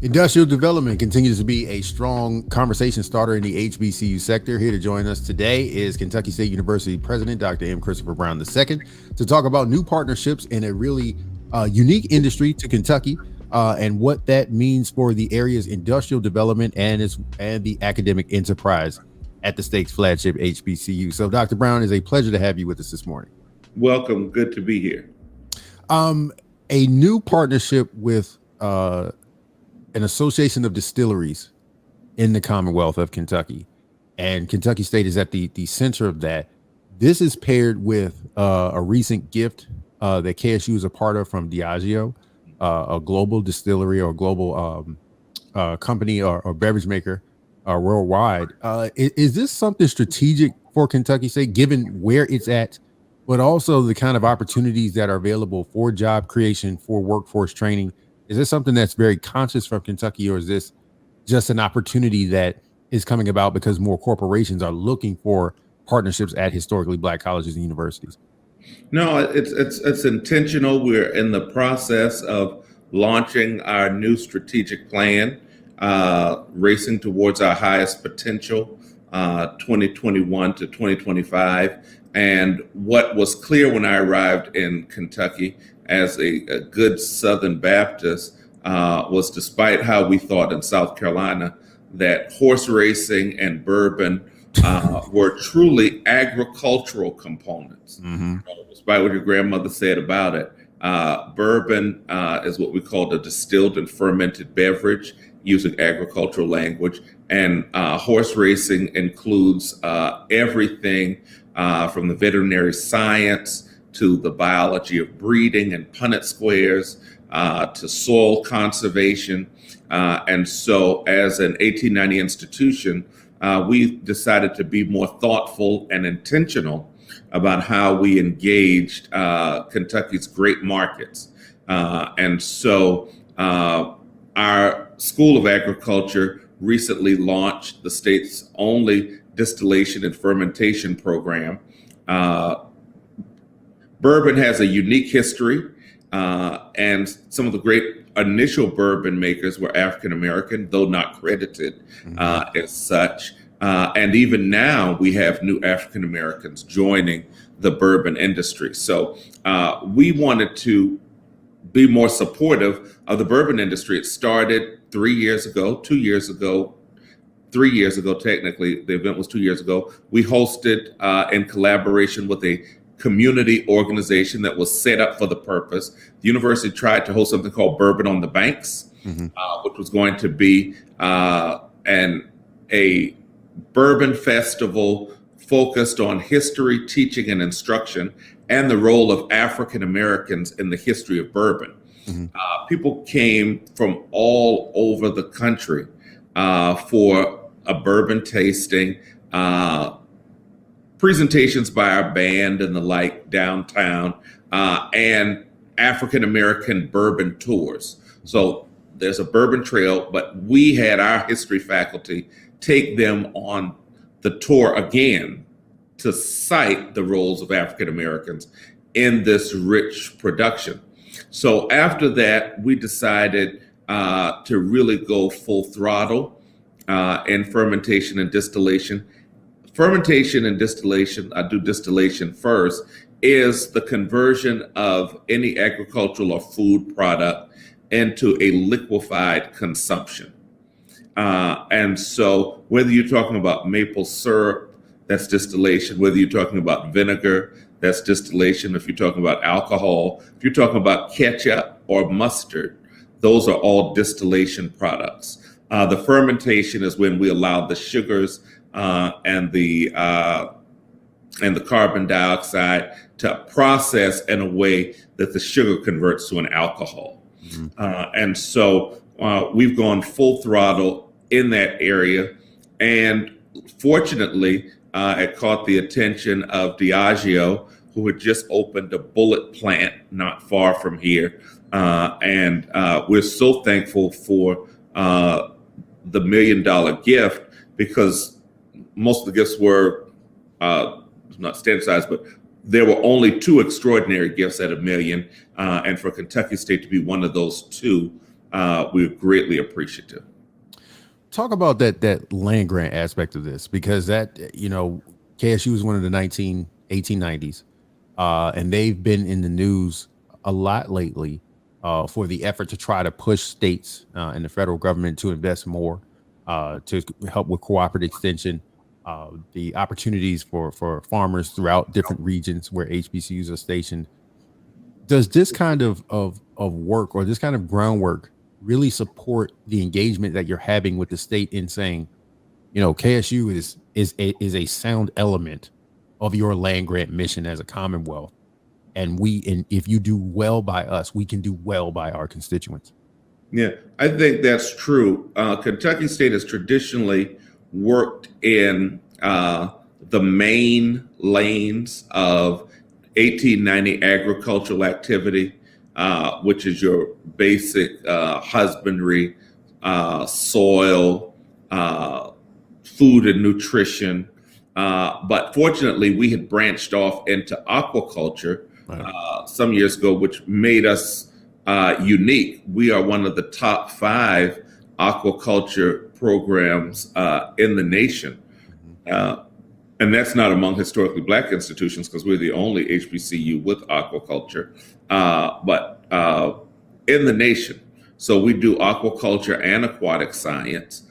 Industrial development continues to be a strong conversation starter in the HBCU sector. Here to join us today is Kentucky State University President Dr. M. Christopher Brown II to talk about new partnerships in a really unique industry to Kentucky and what that means for the area's industrial development and the academic enterprise at the state's flagship HBCU. So, Dr. Brown, it's a pleasure to have you with us this morning. Welcome. Good to be here. A new partnership with an association of distilleries in the Commonwealth of Kentucky, and Kentucky State is at the center of that. This is paired with a recent gift that KSU is a part of from Diageo, a global distillery or global company or beverage maker worldwide. Is this something strategic for Kentucky State, given where it's at, but also the kind of opportunities that are available for job creation, for workforce training? Is this something that's very conscious from Kentucky, or is this just an opportunity that is coming about because more corporations are looking for partnerships at historically Black colleges and universities? No, it's intentional. We're in the process of launching our new strategic plan, racing towards our highest potential, 2021 to 2025. And what was clear when I arrived in Kentucky as a good Southern Baptist was, despite how we thought in South Carolina, that horse racing and bourbon were truly agricultural components. Mm-hmm. Despite what your grandmother said about it, bourbon is what we call a distilled and fermented beverage using agricultural language. And horse racing includes everything from the veterinary science to the biology of breeding and Punnett squares, to soil conservation. And so as an 1890 institution, we decided to be more thoughtful and intentional about how we engaged Kentucky's great markets. And so our School of Agriculture recently launched the state's only distillation and fermentation program. Bourbon has a unique history, and some of the great initial bourbon makers were African American, though not credited as such. And even now, we have new African Americans joining the bourbon industry. So we wanted to be more supportive of the bourbon industry. It started 3 years ago, 2 years ago, 3 years ago, technically. The event was 2 years ago. We hosted in collaboration with a community organization that was set up for the purpose. The university tried to host something called Bourbon on the Banks, which was going to be a bourbon festival focused on history, teaching, and instruction, and the role of African Americans in the history of bourbon. People came from all over the country for a bourbon tasting, presentations by our band and the like downtown, and African American bourbon tours. So there's a bourbon trail, but we had our history faculty take them on the tour again to cite the roles of African Americans in this rich production. So after that, we decided to really go full throttle in fermentation and distillation. Fermentation and distillation, I do distillation first, is the conversion of any agricultural or food product into a liquefied consumption. And so whether you're talking about maple syrup, that's distillation. Whether you're talking about vinegar, that's distillation. If you're talking about alcohol, if you're talking about ketchup or mustard, those are all distillation products. The fermentation is when we allow the sugars and the carbon dioxide to process in a way that the sugar converts to an alcohol. And so we've gone full throttle in that area. And fortunately, it caught the attention of Diageo, who had just opened a bullet plant not far from here. And we're so thankful for the $1 million gift, because most of the gifts were not standardized, but there were only two extraordinary gifts at $1 million. And for Kentucky State to be one of those two we're greatly appreciative. Talk about that land grant aspect of this, because that, KSU was one of the 1890s, and they've been in the news a lot lately for the effort to try to push states and the federal government to invest more to help with cooperative extension, the opportunities for farmers throughout different regions where HBCUs are stationed. Does this kind of work, or this kind of groundwork, really support the engagement that you're having with the state in saying, KSU is a sound element of your land grant mission as a Commonwealth, and if you do well by us, we can do well by our constituents? Yeah, I think that's true. Kentucky State has traditionally worked in the main lanes of 1890 agricultural activity, which is your basic husbandry, soil, food and nutrition. But fortunately, we had branched off into aquaculture some years ago, which made us unique. We are one of the top 5 aquaculture programs in the nation. And that's not among historically Black institutions, because we're the only HBCU with aquaculture, but in the nation. So we do aquaculture and aquatic science.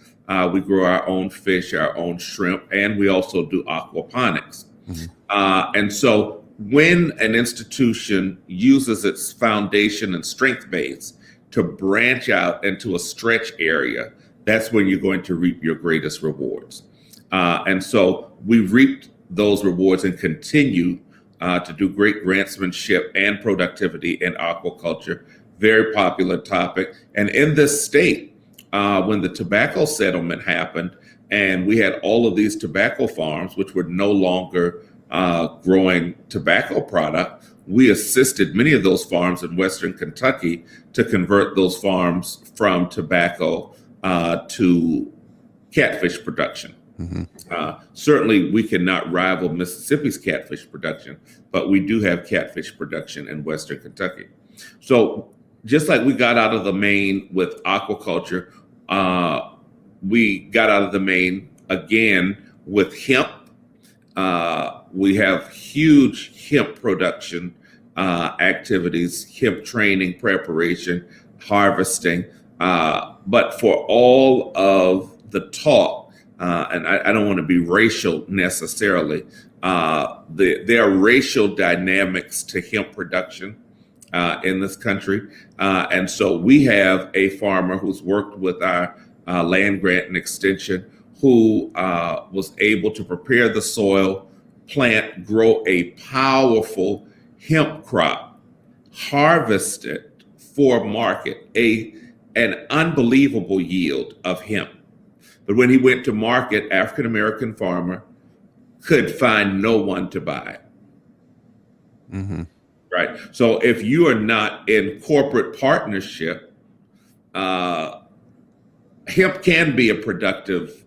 We grow our own fish, our own shrimp, and we also do aquaponics. And so when an institution uses its foundation and strength base to branch out into a stretch area, that's when you're going to reap your greatest rewards. And so we reaped those rewards and continue to do great grantsmanship and productivity in aquaculture. Very popular topic. And in this state, when the tobacco settlement happened and we had all of these tobacco farms, which were no longer growing tobacco product, we assisted many of those farms in Western Kentucky to convert those farms from tobacco to catfish production. Certainly, we cannot rival Mississippi's catfish production, but we do have catfish production in Western Kentucky. So just like we got out of the main with aquaculture, we got out of the main again with hemp. We have huge hemp production activities, hemp training, preparation, harvesting. But for all of the talk, and I don't want to be racial necessarily, there are racial dynamics to hemp production in this country. And so we have a farmer who's worked with our land grant and extension, who was able to prepare the soil, plant, grow a powerful hemp crop, harvest it for market, an unbelievable yield of hemp. But when he went to market, African-American farmer could find no one to buy it. Right. So if you are not in corporate partnership, hemp can be a productive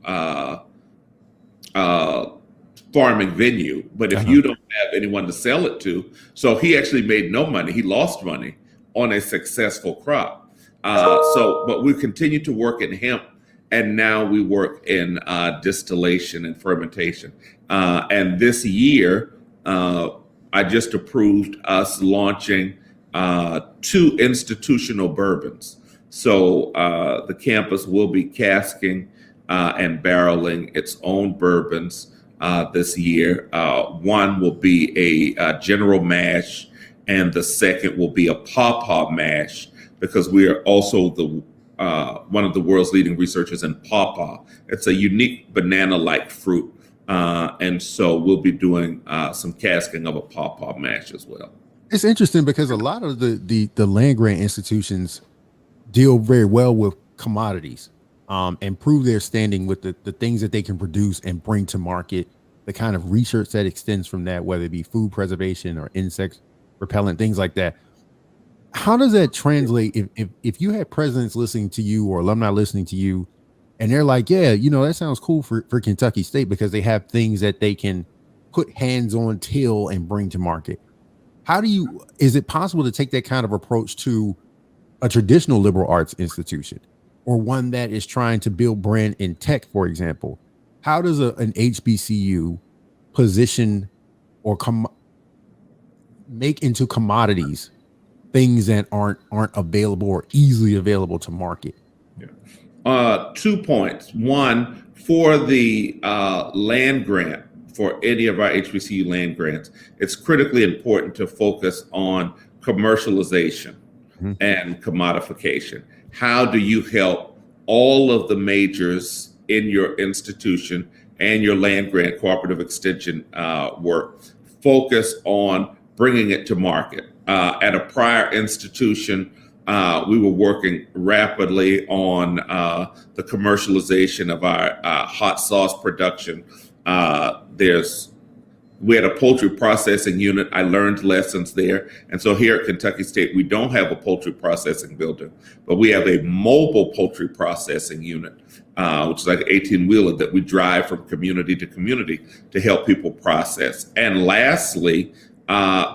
farming venue, but if you don't have anyone to sell it to, so he actually made no money. He lost money on a successful crop. But we continue to work in hemp, and now we work in distillation and fermentation. And this year, I just approved us launching 2 institutional bourbons. So the campus will be casking and barreling its own bourbons this year. One will be a General Mash, and the second will be a Pawpaw Mash, because we are also one of the world's leading researchers in pawpaw. It's a unique banana-like fruit. And so we'll be doing some casking of a pawpaw mash as well. It's interesting because a lot of the land grant institutions deal very well with commodities and prove their standing with the things that they can produce and bring to market, the kind of research that extends from that, whether it be food preservation or insect repellent, things like that. How does that translate if you had presidents listening to you or alumni listening to you, and they're like, yeah, that sounds cool for Kentucky State because they have things that they can put hands on till and bring to market? Is it possible to take that kind of approach to a traditional liberal arts institution or one that is trying to build brand in tech, for example, how does an HBCU position or make into commodities things that aren't available or easily available to market? 2 points. One, for the land grant, for any of our HBCU land grants, it's critically important to focus on commercialization Mhm. and commodification. How do you help all of the majors in your institution and your land grant cooperative extension work focus on bringing it to market? At a prior institution, we were working rapidly on the commercialization of our hot sauce production. We had a poultry processing unit. I learned lessons there. And so here at Kentucky State, we don't have a poultry processing building, but we have a mobile poultry processing unit, which is like an 18-wheeler that we drive from community to community to help people process. And lastly,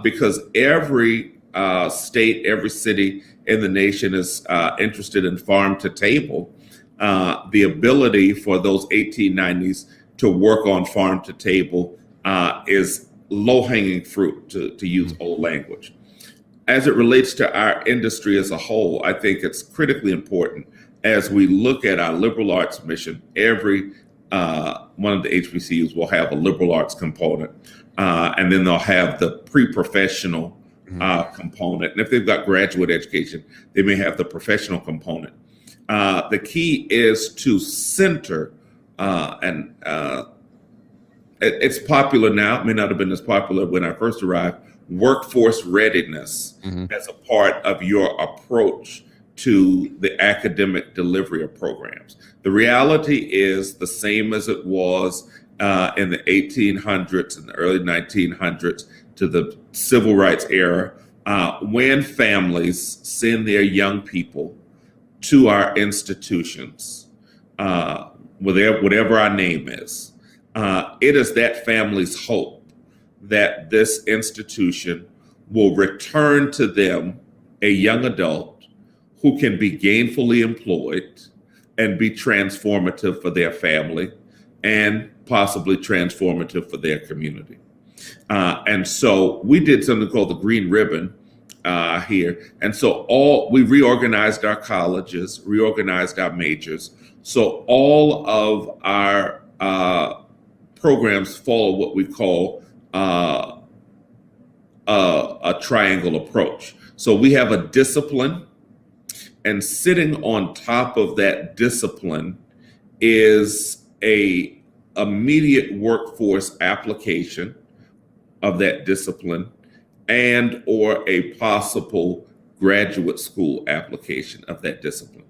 because every state, every city in the nation is interested in farm to table, the ability for those 1890s to work on farm to table is low-hanging fruit, to use old language. As it relates to our industry as a whole, I think it's critically important as we look at our liberal arts mission. Every one of the HBCUs will have a liberal arts component, and then they'll have the pre-professional component. And if they've got graduate education, they may have the professional component. The key is to center and it's popular now. It may not have been as popular when I first arrived. Workforce readiness as a part of your approach to the academic delivery of programs. The reality is the same as it was in the 1800s and the early 1900s to the civil rights era, when families send their young people to our institutions, whatever our name is. It is that family's hope that this institution will return to them a young adult who can be gainfully employed and be transformative for their family and possibly transformative for their community. And so we did something called the Green Ribbon here. And so we reorganized our colleges, reorganized our majors. So all of our programs follow what we call a triangle approach. So we have a discipline, and sitting on top of that discipline is a immediate workforce application of that discipline and or a possible graduate school application of that discipline.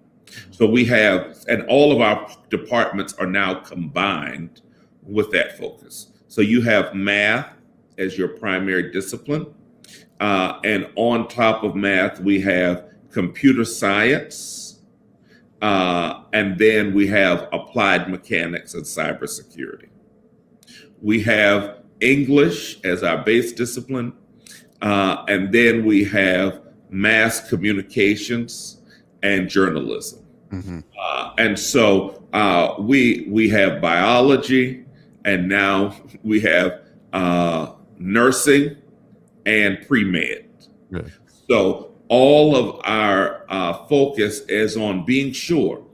So we have, and all of our departments are now combined with that focus. So you have math as your primary discipline. And on top of math, we have computer science. And then we have applied mechanics and cybersecurity. We have English as our base discipline. And then we have mass communications and journalism. And so we have biology, and now we have nursing and pre-med. Right. So all of our focus is on being sure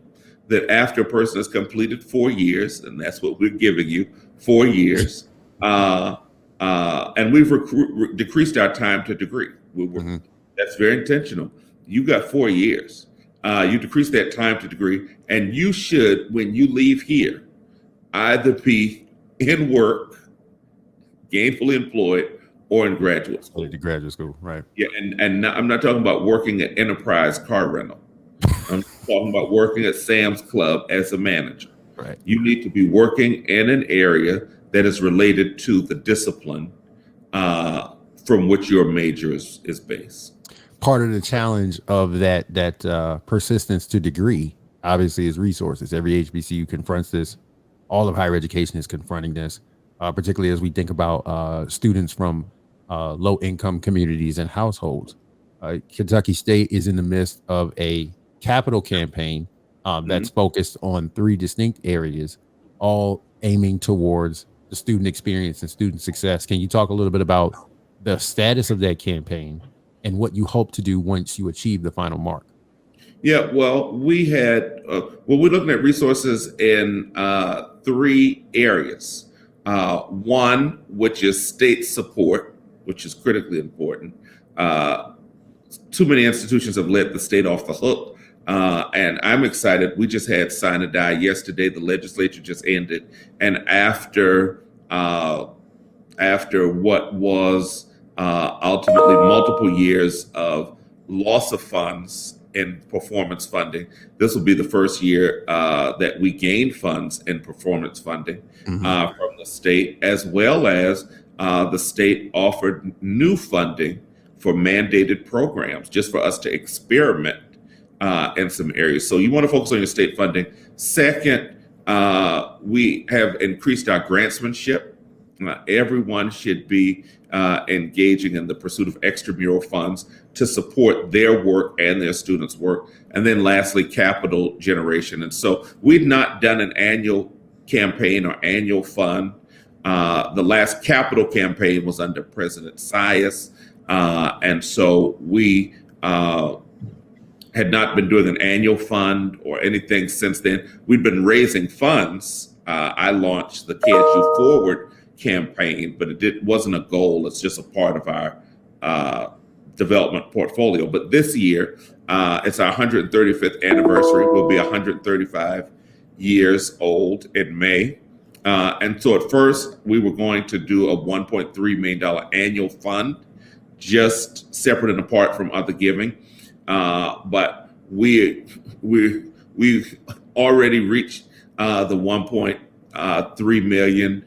that after a person has completed 4 years, and that's what we're giving you, 4 years, and we've decreased our time to degree. That's very intentional. You got 4 years. You decrease that time to degree, and you should, when you leave here, either be in work, gainfully employed, or in graduate school. To graduate school, right? Yeah, and I'm not talking about working at Enterprise Car Rental. I'm talking about working at Sam's Club as a manager. Right. You need to be working in an area that is related to the discipline from which your major is based. Part of the challenge of that persistence to degree, obviously, is resources. Every HBCU confronts this. All of higher education is confronting this, particularly as we think about students from low-income communities and households. Kentucky State is in the midst of a capital campaign Mhm. that's focused on three distinct areas, all aiming towards the student experience and student success. Can you talk a little bit about the status of that campaign and what you hope to do once you achieve the final mark? Yeah, well, we're looking at resources in three areas. One, which is state support, which is critically important. Uh, Too many institutions have let the state off the hook. And I'm excited. We just had sign and die yesterday. The legislature just ended. And after what was ultimately multiple years of loss of funds in performance funding. This will be the first year that we gained funds in performance funding from the state, as well as the state offered new funding for mandated programs just for us to experiment in some areas. So you want to focus on your state funding. Second, we have increased our grantsmanship. Everyone should be engaging in the pursuit of extramural funds to support their work and their students' work. And then lastly, capital generation. And so we've not done an annual campaign or annual fund. The last capital campaign was under President Sias. And so we had not been doing an annual fund or anything since then. We've been raising funds. I launched the KSU Forward campaign, but it wasn't a goal. It's just a part of our development portfolio. But this year, it's our 135th anniversary. We'll be 135 years old in May. And so at first, we were going to do a $1.3 million annual fund, just separate and apart from other giving. But we've already reached the 1.3 million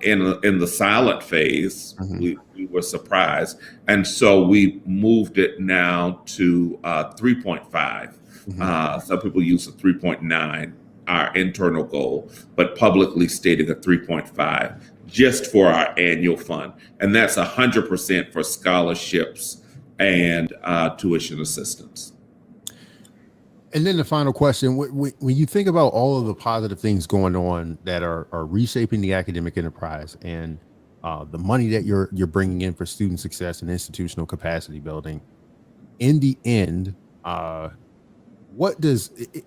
in the silent phase. We were surprised, and so we moved it now to 3.5. Some people use a 3.9, our internal goal, but publicly stating a 3.5 just for our annual fund, and that's 100% for scholarships and tuition assistance. And then the final question, when you think about all of the positive things going on that are reshaping the academic enterprise and the money that you're bringing in for student success and institutional capacity building, in the end,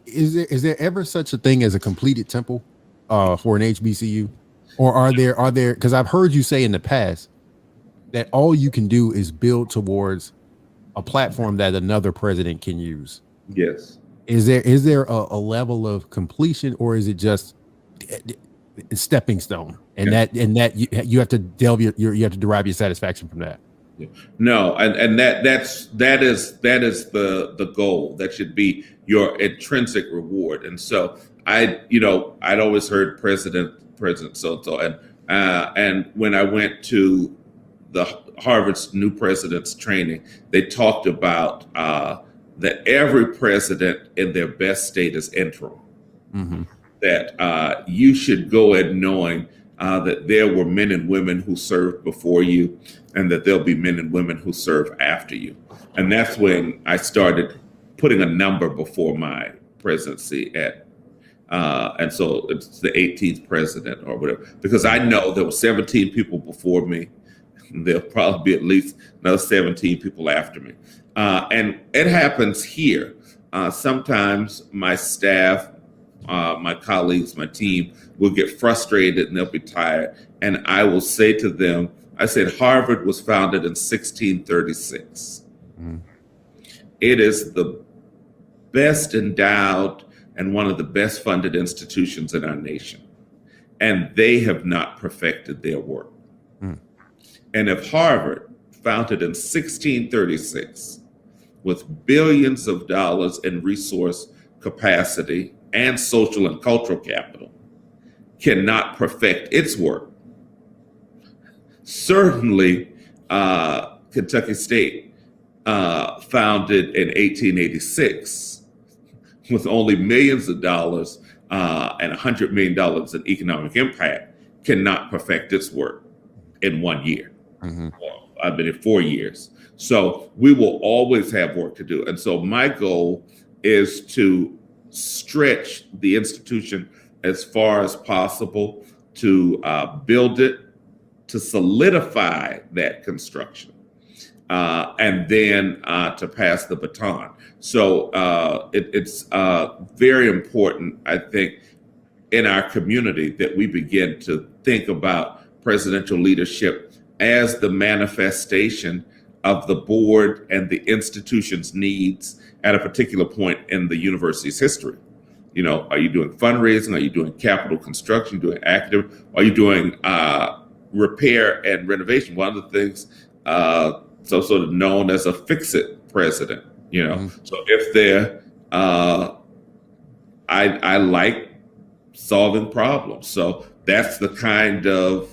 is there ever such a thing as a completed temple for an HBCU? Or are there, because I've heard you say in the past that all you can do is build towards a platform that another president can use. Yes. Is there a level of completion, or is it just a stepping stone, and that you have to you have to derive your satisfaction from that? No, and that is the goal. That should be your intrinsic reward. And so I'd always heard President so and when I went to the Harvard's new president's training, they talked about that every president in their best state is interim. That you should go in knowing that there were men and women who served before you, and that there'll be men and women who serve after you. And that's when I started putting a number before my presidency and so it's the 18th president or whatever, because I know there were 17 people before me. There'll probably be at least another 17 people after me. And it happens here. Sometimes my staff, my colleagues, my team will get frustrated and they'll be tired. And I will say to them, I said, Harvard was founded in 1636. It is the best endowed and one of the best funded institutions in our nation. And they have not perfected their work. And if Harvard, founded in 1636, with billions of dollars in resource capacity and social and cultural capital, cannot perfect its work, certainly Kentucky State, founded in 1886, with only millions of dollars and $100 million in economic impact, cannot perfect its work in 1 year. Well, I've been in 4 years. So we will always have work to do. And so my goal is to stretch the institution as far as possible, to build it, to solidify that construction, and then to pass the baton. So it's very important, I think, in our community that we begin to think about presidential leadership as the manifestation of the board and the institution's needs at a particular point in the university's history. You know, are you doing fundraising? Are you doing capital construction? Doing active? Are you doing repair and renovation? One of the things, so sort of known as a fix-it president. You know, so if they're, I like solving problems. So that's the kind of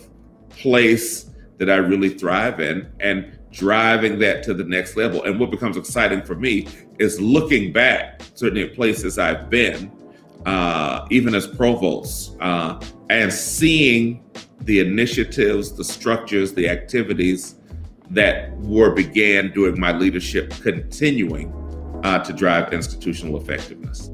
place that I really thrive in, and driving that to the next level. And what becomes exciting for me is looking back, certainly at places I've been, even as provost, and seeing the initiatives, the structures, the activities that began during my leadership continuing to drive institutional effectiveness.